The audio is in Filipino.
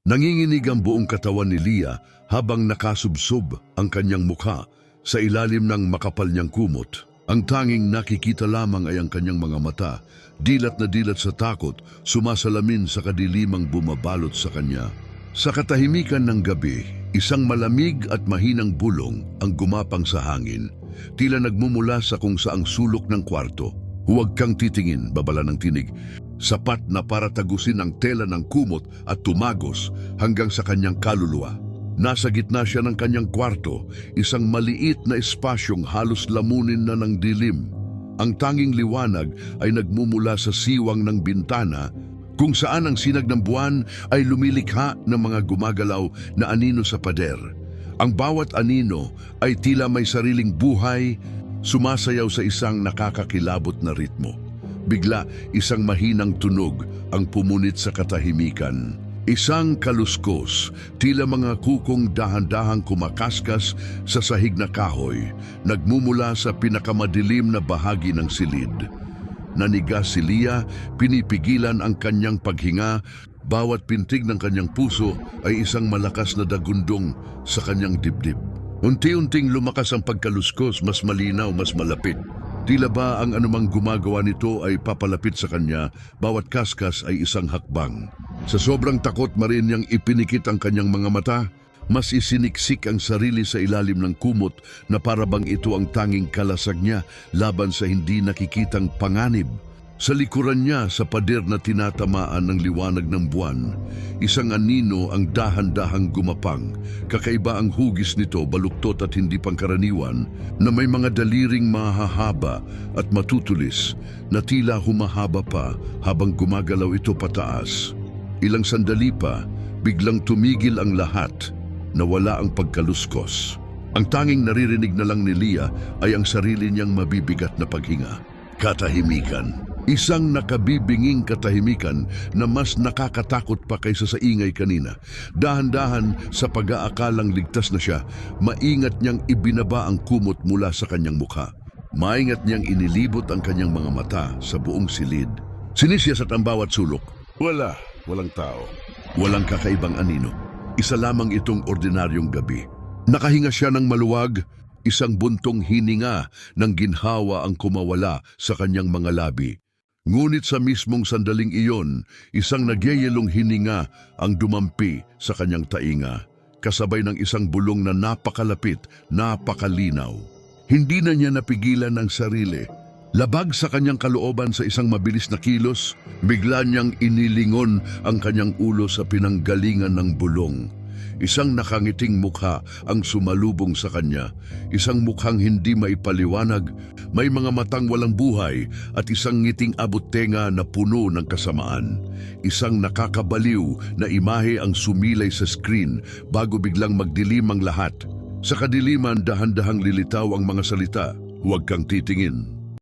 Nanginginig ang buong katawan ni Leah habang nakasubsob ang kanyang mukha sa ilalim ng makapal niyang kumot. Ang tanging nakikita lamang ay ang kanyang mga mata, dilat na dilat sa takot, sumasalamin sa kadilimang bumabalot sa kanya. Sa katahimikan ng gabi, isang malamig at mahinang bulong ang gumapang sa hangin, tila nagmumula sa kung saang sulok ng kwarto. Huwag kang titingin, babala ng tinig, sapat na para tagusin ang tela ng kumot at tumagos hanggang sa kanyang kaluluwa. Nasa gitna siya ng kanyang kwarto, isang maliit na espasyong halos lamunin na ng dilim. Ang tanging liwanag ay nagmumula sa siwang ng bintana, kung saan ang sinag ng buwan ay lumilikha ng mga gumagalaw na anino sa pader. Ang bawat anino ay tila may sariling buhay, sumasayaw sa isang nakakakilabot na ritmo. Bigla, isang mahinang tunog ang pumunit sa katahimikan. Isang kaluskos, tila mga kukong dahan-dahang kumakaskas sa sahig na kahoy, nagmumula sa pinakamadilim na bahagi ng silid. Nanigas si Leah, pinipigilan ang kanyang paghinga, bawat pintig ng kanyang puso ay isang malakas na dagundong sa kanyang dibdib. Unti-unting lumakas ang pagkaluskos, mas malinaw, mas malapit. Tila ba ang anumang gumagawa nito ay papalapit sa kanya, bawat kaskas ay isang hakbang. Sa sobrang takot, marin niyang ipinikit ang kanyang mga mata, mas isiniksik ang sarili sa ilalim ng kumot na parabang ito ang tanging kalasag niya laban sa hindi nakikitang panganib. Sa likuran niya, sa pader na tinatamaan ng liwanag ng buwan, isang anino ang dahan-dahang gumapang. Kakaiba ang hugis nito, baluktot at hindi pangkaraniwan, na may mga daliring mahahaba at matutulis na tila humahaba pa habang gumagalaw ito pataas. Ilang sandali pa, biglang tumigil ang lahat, nawala ang pagkaluskos. Ang tanging naririnig na lang ni Leah ay ang sarili niyang mabibigat na paghinga. Katahimikan. Isang nakabibinging katahimikan na mas nakakatakot pa kaysa sa ingay kanina. Dahan-dahan sa pag-aakalang ligtas na siya, maingat niyang ibinaba ang kumot mula sa kanyang mukha. Maingat niyang inilibot ang kanyang mga mata sa buong silid. Sinisiyasat ang bawat sulok. Walang tao. Walang kakaibang anino. Isa lamang itong ordinaryong gabi. Nakahinga siya ng maluwag, isang buntong hininga ng ginhawa ang kumawala sa kanyang mga labi. Ngunit sa mismong sandaling iyon, isang nagyayelong hininga ang dumampi sa kanyang tainga, kasabay ng isang bulong na napakalapit, napakalinaw. Hindi na niya napigilan ang sarili. Labag sa kanyang kalooban sa isang mabilis na kilos, bigla niyang inilingon ang kanyang ulo sa pinanggalingan ng bulong. Isang nakangiting mukha ang sumalubong sa kanya, isang mukhang hindi maipaliwanag, may mga matang walang buhay at isang ngiting abot-tenga na puno ng kasamaan. Isang nakakabaliw na imahe ang sumilay sa screen bago biglang magdilim ang lahat. Sa kadiliman, dahan-dahang lilitaw ang mga salita, "Huwag kang titingin."